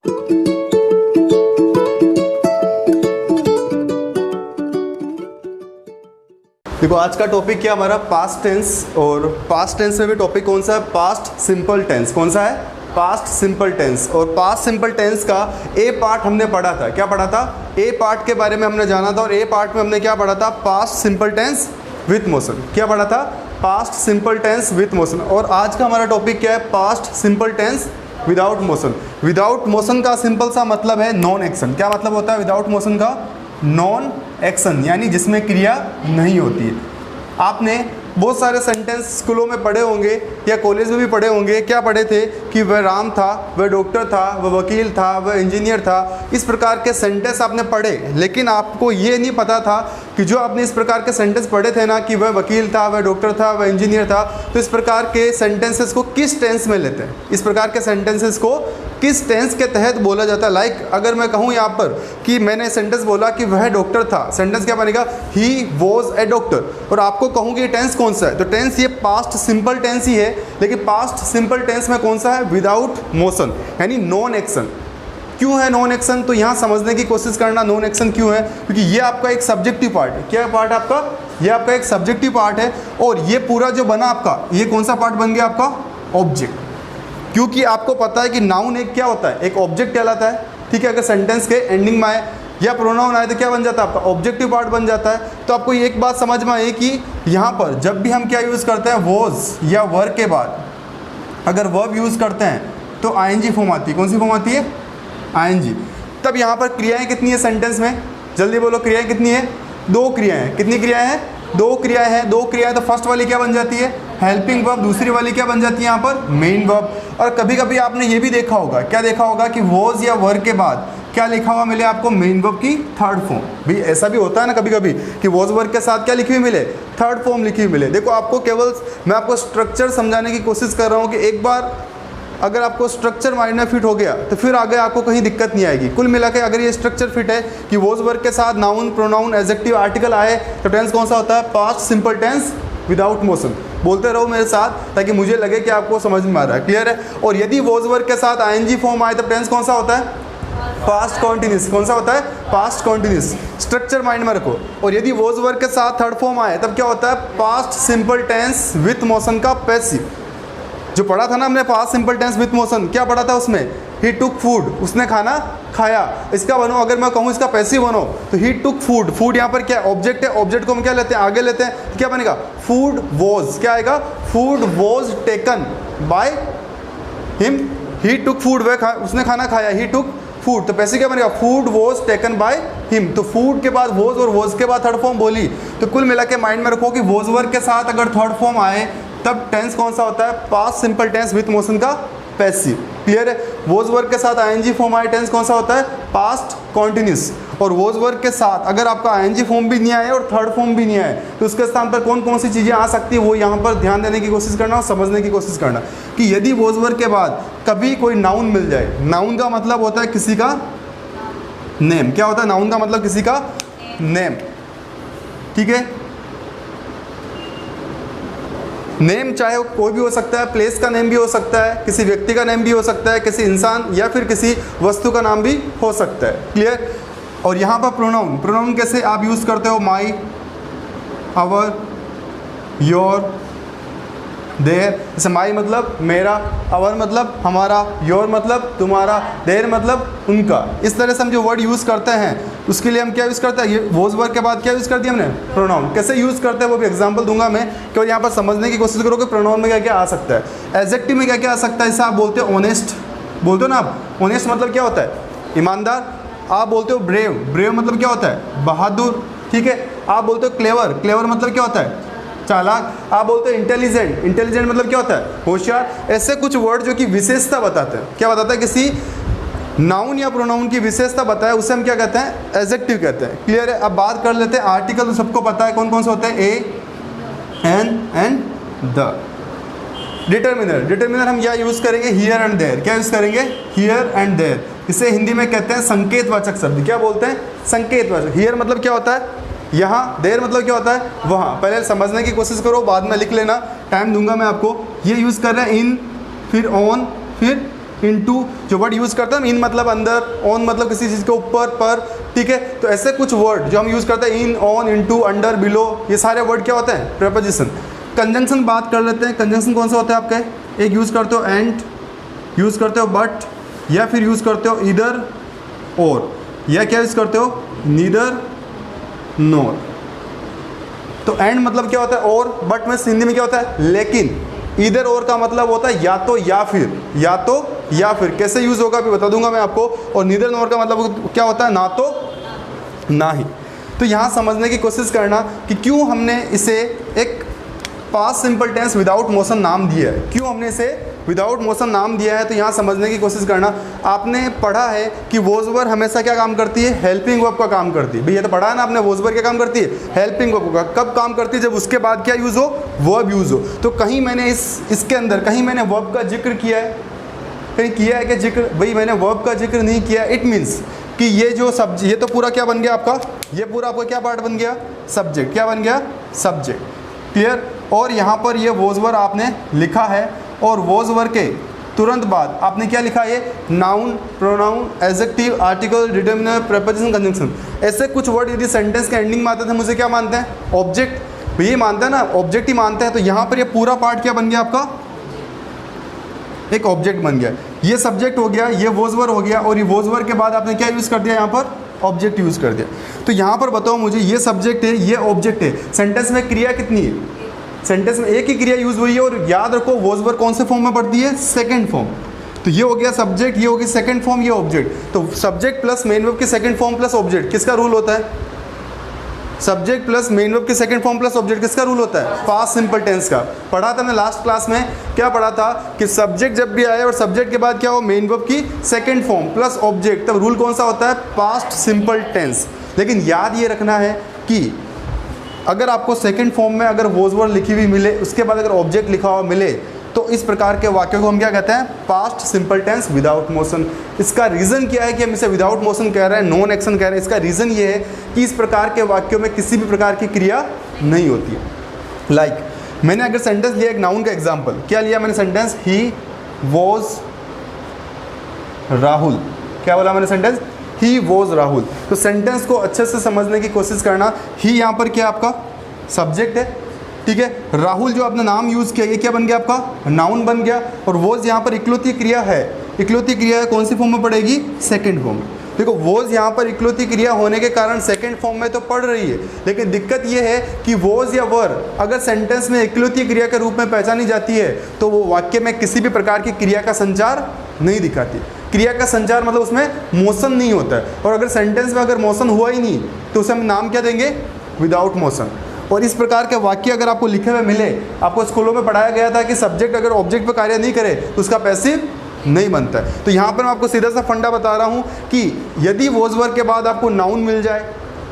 देखो आज का टॉपिक क्या हमारा पास्ट टेंस, और पास्ट टेंस में भी टॉपिक कौन सा है, पास्ट सिंपल टेंस। कौन सा है, पास्ट सिंपल टेंस। और पास्ट सिंपल टेंस का ए पार्ट हमने पढ़ा था। क्या पढ़ा था, ए पार्ट के बारे में हमने जाना था। और ए पार्ट में हमने क्या पढ़ा था, past simple tense with motion. क्या पढ़ा था, past simple tense with motion. और आज का हमारा टॉपिक क्या है, past simple tense without motion. Without motion का सिंपल सा मतलब है नॉन एक्शन। क्या मतलब होता है विदाउट मोशन का, नॉन एक्शन, यानी जिसमें क्रिया नहीं होती है। आपने बहुत सारे सेंटेंस स्कूलों में पढ़े होंगे या कॉलेज में भी पढ़े होंगे। क्या पढ़े थे कि वह राम था, वह डॉक्टर था, वह वकील था, वह इंजीनियर था। इस प्रकार के सेंटेंस आपने पढ़े, लेकिन आपको ये नहीं पता था कि जो आपने इस प्रकार के सेंटेंस पढ़े थे ना, कि वह वकील था, वह डॉक्टर था, वह इंजीनियर था, तो इस प्रकार के सेंटेंसेस को किस टेंस में लेते हैं, इस प्रकार के सेंटेंसेस को किस टेंस के तहत बोला जाता है। लाइक अगर मैं कहूँ यहाँ पर कि मैंने सेंटेंस बोला कि वह डॉक्टर था, सेंटेंस क्या बनेगा, ही वॉज ए डॉक्टर। और आपको कहूँ कि ये टेंस कौन सा है, तो टेंस ये पास्ट सिंपल टेंस ही है, लेकिन पास्ट सिंपल टेंस में कौन सा है, विदाउट मोशन, यानी नॉन एक्शन। क्यों है नॉन एक्शन, तो यहाँ समझने की कोशिश करना नॉन एक्शन क्यों है, क्योंकि ये आपका एक सब्जेक्टिव पार्ट है। क्या पार्ट है आपका, ये आपका एक सब्जेक्टिव पार्ट है। और ये पूरा जो बना आपका, ये कौन सा पार्ट बन गया आपका, ऑब्जेक्ट। क्योंकि आपको पता है कि नाउन एक क्या होता है, एक ऑब्जेक्ट कहलाता है। ठीक है, अगर सेंटेंस के एंडिंग में आए या प्रोनाउन आए तो क्या बन जाता है आपका, ऑब्जेक्टिव पार्ट बन जाता है। तो आपको एक बात समझ में आई कि यहाँ पर जब भी हम क्या यूज़ करते हैं, वॉज या वर के बाद अगर वर्ब यूज़ करते हैं तो आईएनजी फॉर्म आती है। कौन सी फॉर्म आती है, आईएनजी। तब यहाँ पर क्रियाएं कितनी है सेंटेंस में, जल्दी बोलो, क्रियाएं कितनी है, दो क्रियाएं हैं। कितनी क्रियाएं हैं, दो क्रियाएं हैं। दो क्रियाएं, तो फर्स्ट वाली क्या बन जाती है, हेल्पिंग वर्ब, दूसरी वाली क्या बन जाती है यहाँ पर, मेन वर्ब। और कभी कभी आपने ये भी देखा होगा, क्या देखा होगा कि वॉज या वर के बाद क्या लिखा हुआ मिले आपको, मेन वर्ब की थर्ड फॉर्म। भी ऐसा भी होता है ना कभी कभी कि वॉज वर्ब के साथ क्या लिखी हुई मिले, थर्ड फॉर्म लिखी हुई मिले। देखो आपको केवल मैं आपको स्ट्रक्चर समझाने की कोशिश कर रहा हूँ कि एक बार अगर आपको स्ट्रक्चर माइंड में फिट हो गया तो फिर आगे आपको कहीं दिक्कत नहीं आएगी। कुल मिला के अगर ये स्ट्रक्चर फिट है कि वॉज वर्ब के साथ नाउन, प्रोनाउन, एडजेक्टिव, आर्टिकल आए तो टेंस कौन सा होता है, past simple tense without motion. बोलते रहो मेरे साथ ताकि मुझे लगे कि आपको समझ में आ रहा है, क्लियर है। और यदि वॉज वर्ब के साथ आईएनजी फॉर्म आए तो टेंस कौन सा होता है, पास्ट कॉन्टिन्यूस। कौन सा होता है, पास्ट कॉन्टिन्यूस। स्ट्रक्चर माइंड में रखो। और यदि वॉज वर्ब के साथ थर्ड फॉर्म आए तब क्या होता है, past simple tense with motion का पैसिव। जो पढ़ा था ना हमने past simple tense with motion, क्या पढ़ा था उसमें, ही टुक फूड, उसने खाना खाया। इसका बनो, अगर मैं कहूँ इसका पैसिव बनो तो ही टुक फूड। फूड यहाँ पर क्या ऑब्जेक्ट है, ऑब्जेक्ट को हम क्या लेते हैं, आगे लेते हैं, तो क्या बनेगा, फूड वॉज। क्या आएगा, food was taken by him, he took food, वह उसने खाना खाया, ही टुक फूड। तो पैसे क्या बनेगा, food was taken by him. तो फूड के बाद वॉज और वॉज के बाद थर्ड फॉर्म बोली। तो कुल मिला के माइंड में रखो कि वॉज वर्ब के साथ अगर थर्ड फॉर्म आए तब टेंस कौन सा होता है, past simple tense with motion का पैसिव। क्लियर है। वॉज वर्ब के साथ आईएनजी फॉर्म आए टेंस कौन सा होता है, पास्ट कॉन्टिन्यूस। और वॉज वर्ब के साथ अगर आपका आईएनजी फॉर्म भी नहीं आए और थर्ड फॉर्म भी नहीं आए तो उसके स्थान पर कौन कौन सी चीज़ें आ सकती है, वो यहाँ पर ध्यान देने की कोशिश करना और समझने की कोशिश करना कि यदि वॉज वर्ब के बाद कभी कोई नाउन मिल जाए, नाउन का मतलब होता है किसी का नेम। क्या होता है, नाउन का मतलब किसी का नेम। ठीक है, नेम चाहे कोई भी हो सकता है, प्लेस का नेम भी हो सकता है, किसी व्यक्ति का नेम भी हो सकता है, किसी इंसान या फिर किसी वस्तु का नाम भी हो सकता है। क्लियर। और यहाँ पर प्रोनाउन, प्रोनाउन कैसे आप यूज़ करते हो, माई, आवर, योर, देयर। जैसे माई मतलब मेरा, आवर मतलब हमारा, योर मतलब तुम्हारा, देयर मतलब उनका। इस तरह से हम जो वर्ड यूज़ करते हैं उसके लिए हम क्या यूज़ करते हैं, ये वॉज वर्ब के बाद क्या यूज़ कर दिया हमने, प्रोनाउन। कैसे यूज़ करते हैं वो भी एग्जांपल दूंगा मैं, केवल यहाँ पर समझने की कोशिश करो कि प्रोनाउन में क्या क्या आ सकता है। एडजेक्टिव में क्या क्या आ सकता है, जैसे आप बोलते हो ऑनेस्ट, बोलते हो ना आप, ऑनेस्ट मतलब क्या होता है, ईमानदार। आप बोलते हो ब्रेव, ब्रेव मतलब क्या होता है, बहादुर। ठीक है। आप बोलते हो क्लेवर, क्लेवर मतलब क्या होता है, चालाक। आप बोलते हो इंटेलिजेंट, इंटेलिजेंट मतलब क्या होता है, होशियार। ऐसे कुछ वर्ड जो कि विशेषता बताते हैं, क्या बताता है, किसी नाउन या प्रोनाउन की विशेषता बताया, उसे हम क्या कहते हैं, एडजेक्टिव कहते हैं। क्लियर है। अब बात कर लेते हैं आर्टिकल। तो सबको पता है कौन कौन से होते हैं, a, an and the. Determiner, determiner हम क्या यूज़ करेंगे, हियर एंड देयर। क्या यूज़ करेंगे, हियर एंड देयर। इसे हिंदी में कहते हैं संकेतवाचक शब्द। क्या बोलते हैं, संकेतवाचक। हियर मतलब क्या होता है, यहाँ। देर मतलब क्या होता है, वहाँ। पहले समझने की कोशिश करो, बाद में लिख लेना, टाइम दूंगा मैं आपको। ये यूज़ कर रहे हैं इन, फिर ऑन, फिर इनटू, जो वर्ड यूज़ करते हैं इन मतलब अंदर, ऑन मतलब किसी चीज़ के ऊपर, पर, ठीक है। तो ऐसे कुछ वर्ड जो हम यूज़ करते हैं, इन, ऑन, इनटू, अंडर, बिलो, ये सारे वर्ड क्या होते हैं? प्रीपोजिशन। कंजंक्शन बात कर लेते हैं। कंजंक्शन कौन सा होता है आपके? एक यूज़ करते हो एंड, यूज़ करते हो बट, या फिर यूज़ करते हो इधर और, या क्या यूज़ करते हो? नीदर नोर। तो एंड मतलब क्या होता है? और। बट में हिंदी में क्या होता है? लेकिन। इधर और का मतलब होता है या तो या फिर, या तो या फिर। कैसे यूज़ होगा अभी बता दूंगा मैं आपको। और नीदर नोर का मतलब क्या होता है? ना तो ना ही। तो यहाँ समझने की कोशिश करना कि क्यों हमने इसे एक past simple tense without motion नाम दिया है, क्यों हमने इसे विदाउट मोशन नाम दिया है। तो यहाँ समझने की कोशिश करना। आपने पढ़ा है कि वॉज वर्ब हमेशा क्या काम करती है? हेल्पिंग वर्ब का काम करती है। भैया तो पढ़ा है ना आपने, वॉज वर्ब क्या काम करती है? हेल्पिंग वर्ब का। कब काम करती है? जब उसके बाद क्या यूज़ हो? वर्ब यूज़ हो। तो कहीं मैंने इसके अंदर कहीं मैंने वर्ब का जिक्र किया है, कहीं किया है कि जिक्र? भाई मैंने वर्ब का जिक्र नहीं किया। इट मीन्स कि ये जो ये तो पूरा क्या बन गया आपका? ये पूरा आपका क्या पार्ट बन गया? सब्जेक्ट। क्या बन गया? सब्जेक्ट। क्लियर। और यहाँ पर ये वॉज वर्ब आपने लिखा है, और वॉज वर्ब के तुरंत बाद आपने क्या लिखा है? Noun, pronoun, adjective, article, determiner, preposition, conjunction. ऐसे कुछ वर्ड यदि सेंटेंस के एंडिंग में आते थे, मुझे क्या मानते हैं? ऑब्जेक्ट। ये मानते हैं ना, ऑब्जेक्ट ही मानते हैं। तो यहाँ पर ये पूरा पार्ट क्या बन गया आपका? एक ऑब्जेक्ट बन गया। ये सब्जेक्ट हो गया, ये वॉज वर्ब हो गया, और ये वॉज वर्ब के बाद आपने क्या यूज़ कर दिया? यहाँ पर ऑब्जेक्ट यूज़ कर दिया। तो यहाँ पर बताओ मुझे, ये सब्जेक्ट है, ये ऑब्जेक्ट है। सेंटेंस में क्रिया कितनी है? सेंटेंस में एक ही क्रिया यूज़ हुई है। और याद रखो वॉज वर्ब कौन से फॉर्म में पड़ती है? Second form. तो ये हो गया सब्जेक्ट, ये होगी सेकंड फॉर्म, ये ऑब्जेक्ट। तो सब्जेक्ट प्लस मेन वर्ब की सेकंड फॉर्म प्लस ऑब्जेक्ट, किसका रूल होता है? सब्जेक्ट प्लस मेन वर्ब की सेकंड फॉर्म प्लस ऑब्जेक्ट, किसका रूल होता है? पास्ट सिंपल टेंस का। पढ़ा था हमने लास्ट क्लास में। क्या पढ़ा था? कि सब्जेक्ट जब भी आए और सब्जेक्ट के बाद क्या हो? मेन वर्ब की सेकंड फॉर्म प्लस ऑब्जेक्ट, तब रूल कौन सा होता है? Past simple tense. लेकिन याद ये रखना है कि अगर आपको सेकंड फॉर्म में अगर वॉज वर्ब लिखी हुई मिले, उसके बाद अगर ऑब्जेक्ट लिखा हुआ मिले, तो इस प्रकार के वाक्यों को हम क्या कहते हैं? Past simple tense without motion. इसका रीज़न क्या है कि हम इसे विदाउट मोशन कह रहे हैं, नॉन एक्शन कह रहे हैं? इसका रीज़न ये है कि इस प्रकार के वाक्यों में किसी भी प्रकार की क्रिया नहीं होती है। लाइक मैंने अगर सेंटेंस लिया एक नाउन का एग्जाम्पल, क्या लिया मैंने सेंटेंस? He was Rahul. क्या बोला मैंने सेंटेंस? He was Rahul. तो सेंटेंस को अच्छे से समझने की कोशिश करना। ही यहाँ पर क्या आपका? सब्जेक्ट है, ठीक है। राहुल जो आपने नाम यूज़ किया, ये क्या बन गया आपका? नाउन बन गया। और वॉज यहाँ पर इकलौती क्रिया है। इकलौती क्रिया है, कौन सी फॉर्म में पड़ेगी? सेकंड फॉर्म में। देखो वॉज यहाँ पर इकलौती क्रिया होने के कारण सेकंड फॉर्म में तो पढ़ रही है, लेकिन दिक्कत ये है कि वॉज या वर अगर सेंटेंस में इकलौती क्रिया के रूप में पहचानी जाती है, तो वो वाक्य में किसी भी प्रकार की क्रिया का संचार नहीं दिखाती। क्रिया का संचार मतलब उसमें मोशन नहीं होता है। और अगर सेंटेंस में अगर मोशन हुआ ही नहीं, तो उसे हम नाम क्या देंगे? Without motion. और इस प्रकार के वाक्य अगर आपको लिखे हुए मिले, आपको स्कूलों में पढ़ाया गया था कि सब्जेक्ट अगर ऑब्जेक्ट पर कार्य नहीं करे तो उसका पैसिव नहीं बनता है। तो यहाँ पर मैं आपको सीधा सा फंडा बता रहा हूँ कि यदि वॉज वर्ब के बाद आपको नाउन मिल जाए,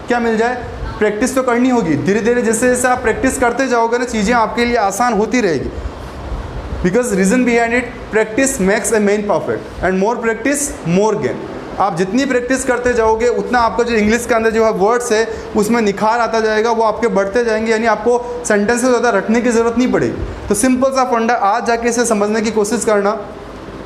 क्या मिल जाए? प्रैक्टिस तो करनी होगी। धीरे धीरे जैसे जैसे आप प्रैक्टिस करते जाओगे ना, चीज़ें आपके लिए आसान होती रहेगी। Because reason behind it, practice makes a man perfect and more practice more gain. आप जितनी प्रैक्टिस करते जाओगे उतना आपका जो इंग्लिश के अंदर जो है वर्ड्स है उसमें निखार आता जाएगा, वो आपके बढ़ते जाएंगे। यानी आपको सेंटेंसेस ज़्यादा रखने की ज़रूरत नहीं पड़ेगी। तो सिंपल सा फंडा, आज जाके इसे समझने की कोशिश करना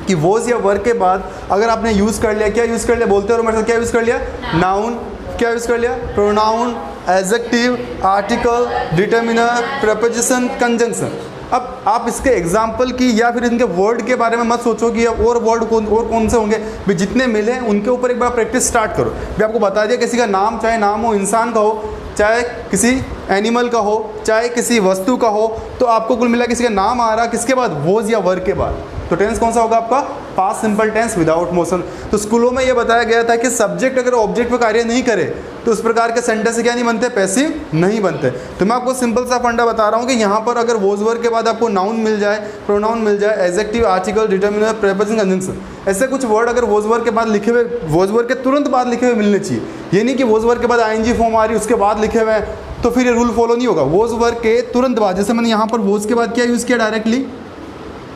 कि वॉज या वर्ब के बाद अगर आपने यूज़ कर लिया, क्या यूज़ कर लिया? बोलते हो मेरे साथ, क्या यूज़ कर लिया? नाउन। क्या यूज़ कर लिया? Pronoun, adjective, article, determiner, preposition, conjunction. अब आप इसके एग्जाम्पल की या फिर इनके वर्ड के बारे में मत सोचो कि और वर्ड कौन से होंगे। भाई जितने मिले उनके ऊपर एक बार प्रैक्टिस स्टार्ट करो। मैं आपको बता दिया, किसी का नाम, चाहे नाम हो इंसान का हो, चाहे किसी एनिमल का हो, चाहे किसी वस्तु का हो, तो आपको कुल मिला किसी का नाम आ रहा, किसके बाद? वॉज या वर्ब के बाद। तो टेंस कौन सा होगा आपका? Past simple tense without motion. तो स्कूलों में ये बताया गया था कि सब्जेक्ट अगर ऑब्जेक्ट पर कार्य नहीं करे तो उस प्रकार के सेंटेंस क्या नहीं बनते? पैसिव नहीं बनते। तो मैं आपको सिंपल सा फंडा बता रहा हूँ कि यहाँ पर अगर वॉज वर्ब के बाद आपको नाउन मिल जाए, प्रोनाउन मिल जाए, adjective, article, determiner, preposition, conjunction, ऐसे कुछ वर्ड अगर वॉज वर्ब के बाद लिखे हुए, वॉज वर्ब के तुरंत बाद लिखे हुए मिलने चाहिए। ये नहीं कि वॉज वर्ब के बाद आईएनजी फॉर्म आ रही है उसके बाद लिखे हुए हैं, तो फिर ये रूल फॉलो नहीं होगा। वॉज वर्ब के तुरंत बाद, जैसे मैंने यहाँ पर वॉज के बाद क्या यूज़ किया? डायरेक्टली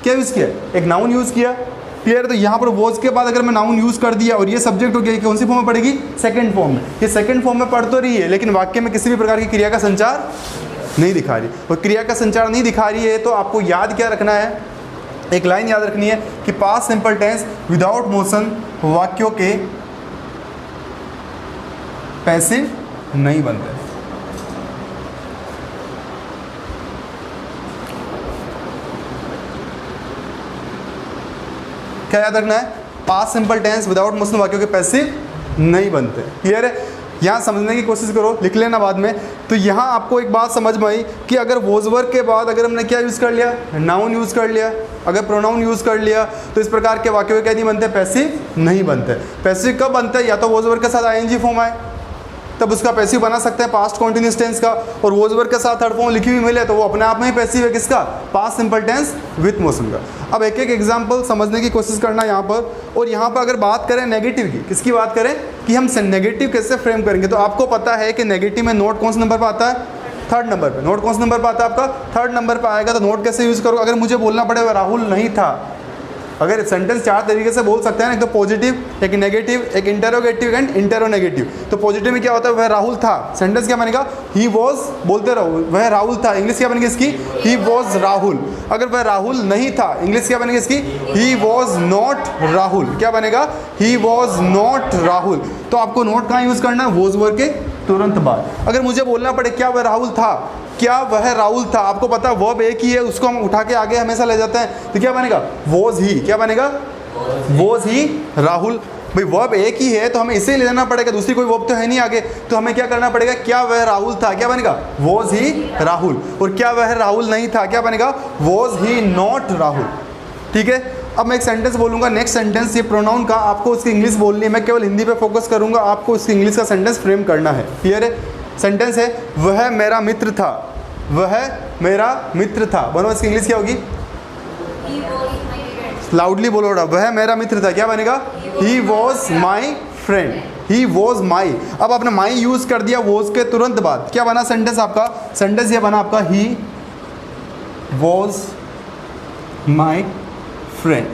क्या यूज़ किया? एक नाउन यूज़ किया। क्लियर? तो यहाँ पर वॉज के बाद अगर मैं नाउन यूज़ कर दिया और ये सब्जेक्ट हो गया, कौन सी फॉर्म में पड़ेगी? सेकंड फॉर्म में। ये सेकंड फॉर्म में पढ़ तो रही है लेकिन वाक्य में किसी भी प्रकार की क्रिया का संचार नहीं दिखा रही। और क्रिया का संचार नहीं दिखा रही है तो आपको याद क्या रखना है? एक लाइन याद रखनी है कि past simple tense without motion वाक्यों के पैसिव नहीं बनते। क्या याद रखना है? Past simple tense without motion वाक्यों के पैसिव नहीं बनते। क्लियर है? यहाँ समझने की कोशिश करो, लिख लेना बाद में। तो यहाँ आपको एक बात समझ में आई कि अगर वॉज वर्ब के बाद अगर हमने क्या यूज़ कर लिया, नाउन यूज़ कर लिया, अगर प्रोनाउन यूज़ कर लिया, तो इस प्रकार के वाक्यों के क्या नहीं बनते, पैसिव नहीं बनते। पैसिव कब बनता है? या तो वॉज वर्ब के साथ आईएनजी फॉर्म आए तब उसका पैसिव बना सकते हैं पास्ट कॉन्टिन्यूस टेंस का, और वॉज वर्ब के साथ थर्ड फॉर्म लिखी हुई मिले तो वो अपने आप में ही पैसिव है किसका, past simple tense with motion का। अब एक एक एग्जांपल समझने की कोशिश करना यहाँ पर। और यहाँ पर अगर बात करें नेगेटिव की, किसकी बात करें कि हम नेगेटिव कैसे फ्रेम करेंगे, तो आपको पता है कि नेगेटिव में नोट कौन से नंबर पर आता है, थर्ड नंबर पे। नोट कौन से नंबर पर आता है आपका, थर्ड नंबर पर आएगा। तो नोट कैसे यूज़ करो, अगर मुझे बोलना पड़ेगा राहुल नहीं था, अगर सेंटेंस चार तरीके से बोल सकते हैं, एक तो पॉजिटिव, एक नेगेटिव, एक इंटेरोगेटिव एंड इंटेरोनेगेटिव। तो पॉजिटिव में क्या होता है, वह राहुल था, सेंटेंस क्या बनेगा, ही वॉज, बोलते रहो वह राहुल था, इंग्लिश क्या बनेगी इसकी, ही वॉज राहुल। अगर वह राहुल नहीं था, इंग्लिश क्या बनेगी इसकी, ही वॉज नॉट राहुल। क्या बनेगा, ही वॉज नॉट राहुल। तो आपको नोट कहाँ यूज़ करना है, वॉज वर्ब के तुरंत बाद। अगर मुझे बोलना पड़े क्या वह राहुल था, क्या वह राहुल था, आपको पता है वर्ब एक ही है, उसको हम उठा के आगे हमेशा ले जाते हैं, तो क्या बनेगा, वॉज ही। क्या बनेगा, वॉज ही राहुल। भाई वर्ब एक ही है तो हमें इसे ले जाना पड़ेगा, दूसरी कोई वर्ब तो है नहीं आगे, तो हमें क्या करना पड़ेगा, क्या वह राहुल था, क्या बनेगा, वॉज ही राहुल। और क्या वह राहुल नहीं था, क्या बनेगा, वॉज ही नॉट राहुल। ठीक है, अब मैं एक सेंटेंस बोलूँगा, नेक्स्ट सेंटेंस ये प्रोनाउन का, आपको उसकी इंग्लिश बोलनी है, मैं केवल हिंदी पे फोकस करूँगा, आपको उसकी इंग्लिश का सेंटेंस फ्रेम करना है। क्लियर है? सेंटेंस है वह मेरा मित्र था, वह मेरा मित्र था। बोलो इसकी इंग्लिश क्या होगी, लाउडली बोलो, वह मेरा मित्र था, क्या बनेगा, he was my friend, he was my. अब आपने माई यूज़ कर दिया वॉज के तुरंत बाद, क्या बना सेंटेंस आपका, सेंटेंस ये बना आपका ही वॉज माई फ्रेंड।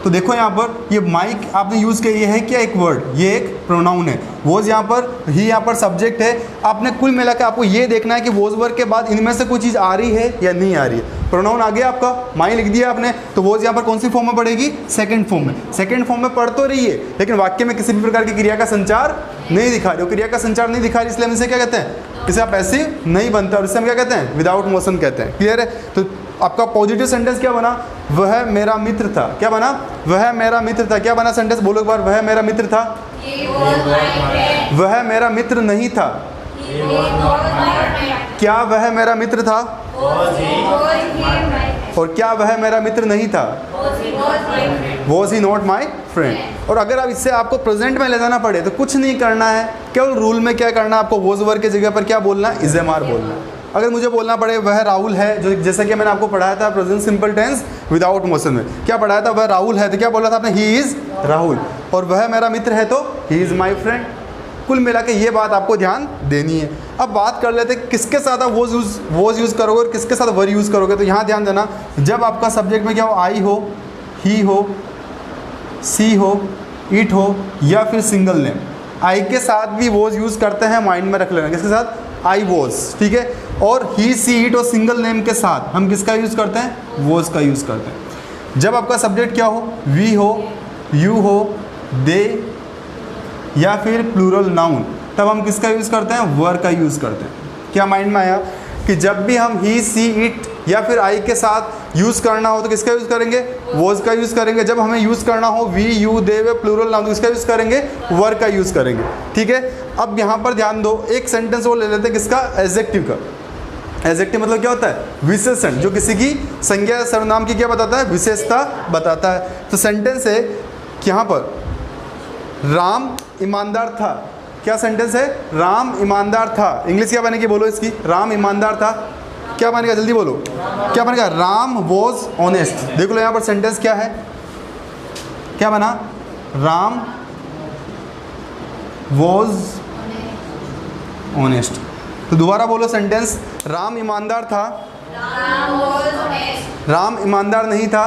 तो देखो यहाँ पर ये माइक आपने यूज़ किया, ये है क्या, एक वर्ड, ये एक प्रोनाउन है। वॉज यहाँ पर, ही यहाँ पर सब्जेक्ट है। आपने कुल मिला के आपको ये देखना है कि वॉज वर्ब के बाद इनमें से कोई चीज़ आ रही है या नहीं आ रही है। प्रोनाउन आ गया आपका, माई लिख दिया आपने, तो वॉज यहाँ पर कौन सी फॉर्म में पड़ेगी, सेकंड फॉर्म में। सेकंड फॉर्म में पढ़ तो रही है लेकिन वाक्य में किसी भी प्रकार की क्रिया का संचार नहीं दिखा रही, क्रिया का संचार नहीं दिखा रही, इसलिए हम इसे क्या कहते हैं, इसे आप पैसिव नहीं बनता, और इसे हम क्या कहते हैं, विदाउट मोशन कहते हैं। क्लियर है? तो आपका पॉजिटिव सेंटेंस क्या बना, वह मेरा मित्र था। क्या बना, वह मेरा मित्र था। क्या बना सेंटेंस, बोलो एक बार, वह मेरा मित्र था, वह मेरा मित्र नहीं था। क्या वह मेरा मित्र था, और क्या वह मेरा मित्र नहीं था, was he not my friend. और अगर अब इससे आपको प्रेजेंट में ले जाना पड़े तो कुछ नहीं करना है, केवल रूल में क्या करना है आपको, वॉज वर्ब की जगह पर क्या बोलना है, इज एम आर बोलना है। अगर मुझे बोलना पड़े वह राहुल है, जो जैसा कि मैंने आपको पढ़ाया था present simple tense without motion में, क्या पढ़ाया था, वह राहुल है, तो क्या बोला था आपने, ही इज़ राहुल। और वह मेरा मित्र है तो ही इज़ माई फ्रेंड। कुल मिला के ये बात आपको ध्यान देनी है। अब बात कर लेते हैं किसके साथ आप वॉज यूज़ करोगे और किसके साथ वर यूज़ करोगे। तो यहाँ ध्यान देना, जब आपका सब्जेक्ट में क्या हो, आई हो, ही हो, सी हो, इट हो, या फिर सिंगल नेम, आई के साथ भी वॉज यूज़ करते हैं, माइंड में रख लेना, किसके साथ, आई वॉज। ठीक है, और ही सी इट और सिंगल नेम के साथ हम किसका यूज़ करते हैं, वॉज का यूज़ करते हैं। जब आपका सब्जेक्ट क्या हो, वी हो, यू हो, दे, या फिर प्लूरल नाउन, तब हम किसका यूज़ करते हैं, वर का यूज़ करते हैं। क्या माइंड में आया कि जब भी हम ही सी इट या फिर आई के साथ यूज़ करना हो तो किसका यूज़ करेंगे, वॉज का यूज़ करेंगे। जब हमें यूज़ करना हो वी, यू, दे वे प्लूरल नाउन, तो किसका यूज़ करेंगे, वर का यूज़ करेंगे। ठीक है, अब यहाँ पर ध्यान दो, एक सेंटेंस वो ले लेते हैं किसका, एडजेक्टिव का। एडजेक्टिव मतलब क्या होता है, विशेषण, जो किसी की संज्ञा सर्वनाम की क्या बताता है, विशेषता बताता है। तो सेंटेंस है यहाँ पर, राम ईमानदार था। क्या सेंटेंस है, राम ईमानदार था। इंग्लिश क्या बनेगी, बोलो इसकी, राम ईमानदार था। क्या बनेगा, जल्दी बोलो, क्या बनेगा, राम वॉज ऑनेस्ट। देख लो यहाँ पर सेंटेंस क्या है, क्या बना, राम वॉज ऑनेस्ट। तो दोबारा बोलो सेंटेंस, राम ईमानदार था, राम ईमानदार नहीं था,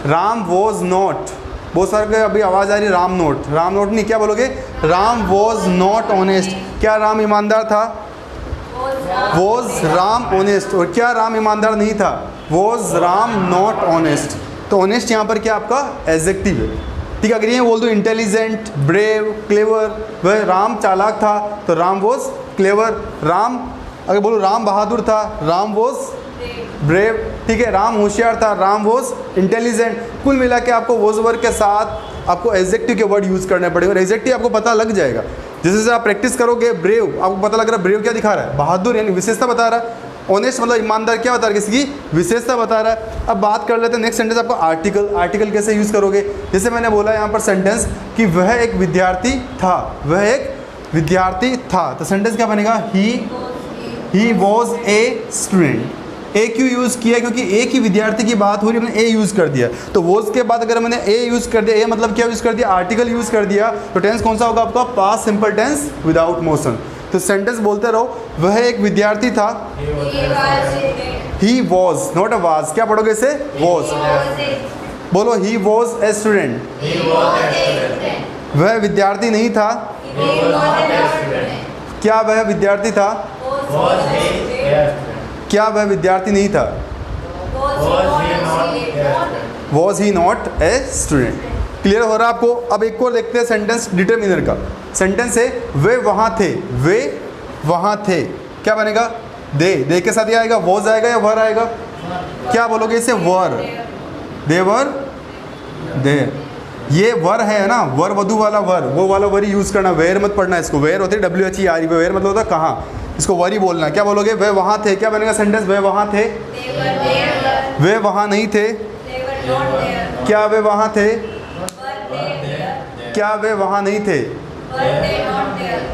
राम वॉज नॉट। बहुत सारे अभी आवाज़ आ रही है, राम नोट, राम नोट नहीं, क्या बोलोगे, राम वॉज नॉट ऑनेस्ट। क्या राम ईमानदार था, वॉज राम ऑनेस्ट। और क्या राम ईमानदार नहीं था, वॉज राम नॉट ऑनेस्ट। तो ऑनेस्ट यहाँ पर क्या आपका एडजेक्टिव है, ठीक है। अगर ये बोल दो इंटेलिजेंट, ब्रेव, क्लेवर, वह राम चालाक था तो राम वॉज क्लेवर। राम अगर बोलो राम बहादुर था, राम वॉज ब्रेव, ठीक है। राम होशियार था, राम वॉज इंटेलिजेंट। कुल मिला के आपको वॉज वर्ड के साथ आपको एडजेक्टिव के वर्ड यूज़ करने पड़ेंगे और एडजेक्टिव आपको पता लग जाएगा। जैसे जैसे आप प्रैक्टिस करोगे, ब्रेव आपको पता लग रहा है, ब्रेव क्या दिखा रहा है, बहादुर यानी विशेषता बता रहा है। ऑनेस्ट मतलब ईमानदार क्या बता रहा है, किसी की विशेषता बता रहा है। अब बात कर लेते हैं नेक्स्ट सेंटेंस आपको आर्टिकल। आर्टिकल कैसे यूज़ करोगे, जैसे मैंने बोला यहाँ पर सेंटेंस कि वह एक विद्यार्थी था, वह एक विद्यार्थी था, तो सेंटेंस क्या बनेगा, ही वॉज ए स्टूडेंट। ए क्यों यूज़ किया, क्योंकि एक ही विद्यार्थी की बात हो रही है, मैंने ए यूज़ कर दिया। तो वॉज के बाद अगर मैंने ए यूज़ कर दिया, ए मतलब क्या यूज़ कर दिया, आर्टिकल यूज़ कर दिया, तो टेंस कौन सा होगा आपका, past simple tense without motion. तो सेंटेंस बोलते रहो, वह एक विद्यार्थी था, he was not a was, क्या पढ़ोगे इसे, वॉज। बोलो ही वॉज ए स्टूडेंट, वह विद्यार्थी नहीं था, क्या वह विद्यार्थी था, क्या वह विद्यार्थी नहीं था, was he not a student. Clear हो रहा है आपको। अब एक और देखते हैं सेंटेंस डिटरमिनर का। सेंटेंस है वे वहाँ थे, वे वहाँ थे, क्या बनेगा, दे के साथ ये आएगा, वॉज आएगा या वर आएगा, क्या बोलोगे इसे, वर, दे वर दे। ये वर है ना, वर वधु वाला वर, वो वाला वर ही यूज़ करना, वेयर मत पढ़ना इसको। वेयर होती है WHERE, वेयर मतलब होता है कहाँ, इसको वर ही बोलना। क्या बोलोगे, वे वहाँ थे, क्या बनेगा सेंटेंस, वे वहाँ थे, वे वहाँ नहीं थे, क्या वे वहाँ थे, क्या वे वहाँ नहीं थे।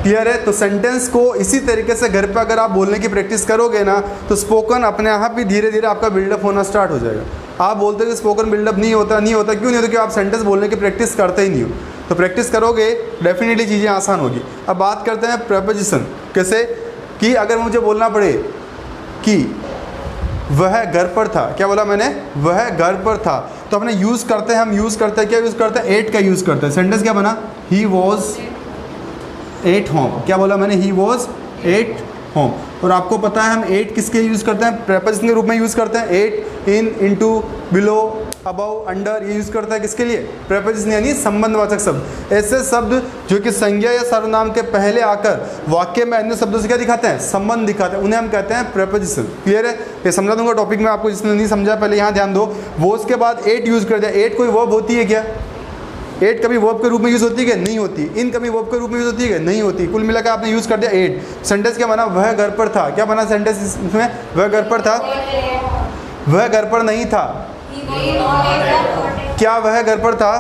क्लियर है। तो सेंटेंस को इसी तरीके से घर पे अगर आप बोलने की प्रैक्टिस करोगे ना, तो स्पोकन अपने आप ही धीरे धीरे आपका बिल्डअप होना स्टार्ट हो जाएगा। आप बोलते हो कि स्पोकन बिल्डअप नहीं होता, क्यों नहीं होता, क्योंकि आप सेंटेंस बोलने की प्रैक्टिस करते ही नहीं हो। तो प्रैक्टिस करोगे डेफिनेटली चीज़ें आसान होगी। अब बात करते हैं प्रेपोजिशन। कैसे कि अगर मुझे बोलना पड़े कि वह घर पर था, क्या बोला मैंने, वह घर पर था, तो अपने यूज़ करते हैं, हम यूज़ करते हैं, क्या यूज़ करते हैं, एट का यूज़ करते हैं। सेंटेंस क्या बना, ही वॉज एट होम, क्या बोला मैंने, ही वॉज एट होम। और आपको पता है हम एट किसके यूज़ करते हैं, प्रेपोजिशन के रूप में यूज़ करते हैं। एट, इन, इनटू, बिलो, अबव, अंडर, ये यूज़ करता है किसके लिए, प्रेपोजिशन यानी संबंधवाचक शब्द। ऐसे शब्द जो कि संज्ञा या सर्वनाम के पहले आकर वाक्य में अन्य शब्दों से क्या दिखाते हैं, संबंध दिखाते हैं, उन्हें हम कहते हैं प्रेपोजिशन। क्लियर है। ये समझा दूंगा टॉपिक में आपको, जिसने नहीं समझा पहले यहाँ ध्यान दो। वो उसके बाद एट यूज़ कर दिया। एट कोई वर्ब होती है क्या, एट कभी वर्ब के रूप में यूज़ होती है क्या, नहीं होती। इन कभी वर्ब के रूप में यूज़ होती है क्या, नहीं होती। कुल मिलाकर आपने यूज़ कर दिया एट। सेंटेंस क्या बना, वह घर पर था, क्या बना सेंटेंस इसमें, वह घर पर था, वह घर पर नहीं था, क्या वह घर पर था,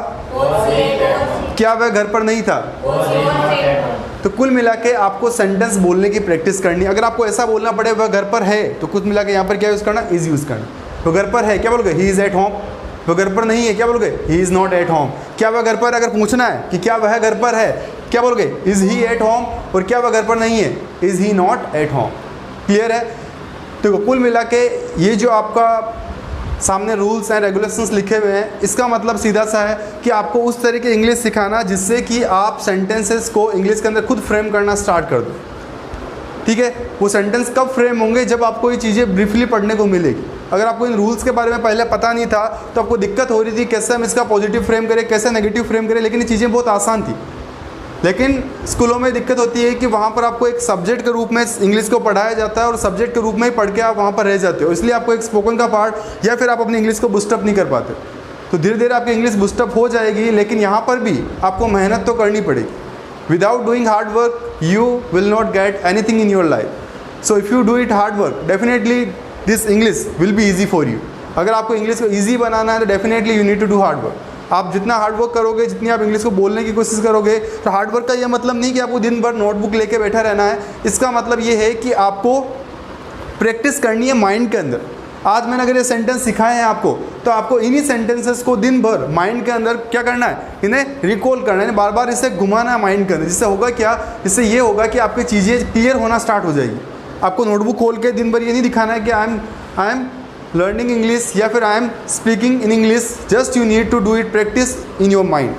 क्या वह घर पर नहीं था। तो कुल मिला के आपको सेंटेंस बोलने की प्रैक्टिस करनी। अगर आपको ऐसा बोलना पड़े वह घर पर है, तो कुल मिला के यहाँ पर क्या यूज़ करना, इज यूज़ करना। वो घर पर है, क्या बोलोगे, ही इज़ एट होम। वो घर पर नहीं है, क्या बोलोगे, he is not at home. क्या वह घर पर, अगर पूछना है कि क्या वह घर पर है, क्या बोलोगे, इज़ ही एट होम। और क्या वह घर पर नहीं है, is he not at home. Clear है। तो कुल मिला के ये जो आपका सामने रूल्स एंड रेगुलेशंस लिखे हुए हैं, इसका मतलब सीधा सा है कि आपको उस तरह की इंग्लिश सिखाना जिससे कि आप सेंटेंसेस को इंग्लिश के अंदर खुद फ्रेम करना स्टार्ट कर दो। ठीक है। वो सेंटेंस कब फ्रेम होंगे, जब आपको ये चीज़ें ब्रीफली पढ़ने को मिलेगी। अगर आपको इन रूल्स के बारे में पहले पता नहीं था तो आपको दिक्कत हो रही थी कैसे हम इसका पॉजिटिव फ्रेम करें, कैसे नेगेटिव फ्रेम करें, लेकिन ये चीज़ें बहुत आसान थी। लेकिन स्कूलों में दिक्कत होती है कि वहाँ पर आपको एक सब्जेक्ट के रूप में इंग्लिश को पढ़ाया जाता है और सब्जेक्ट के रूप में ही पढ़ के आप वहाँ पर रह जाते हो, इसलिए आपको एक स्पोकन का पार्ट या फिर आप अपनी इंग्लिश को बूस्टअप नहीं कर पाते। तो धीरे धीरे आपकी इंग्लिश बूस्टअप हो जाएगी, लेकिन यहाँ पर भी आपको मेहनत तो करनी पड़ेगी। Without doing hard work you will not get anything in your life. So if you do it hard work, definitely this English will be easy for you. अगर आपको इंग्लिश को ईजी बनाना है तो definitely you need to do hard work. आप जितना hard work करोगे, जितनी आप इंग्लिश को बोलने की कोशिश करोगे, तो हार्ड वर्क का ये मतलब नहीं कि आपको दिन भर नोटबुक लेके बैठा रहना है। इसका मतलब ये है कि आपको प्रैक्टिस करनी है माइंड के अंदर। आज मैंने अगर ये सेंटेंस सिखाए हैं आपको, तो आपको इन्हीं सेंटेंसेस को दिन भर माइंड के अंदर क्या करना है, इन्हें रिकॉल करना है, बार बार इसे घुमाना है माइंड के अंदर। जिससे होगा क्या, इससे ये होगा कि आपकी चीज़ें क्लियर होना स्टार्ट हो जाएगी। आपको नोटबुक खोल के दिन भर ये नहीं दिखाना है कि आई एम लर्निंग इंग्लिश या फिर I am speaking in English. Just you need to do it practice in your mind.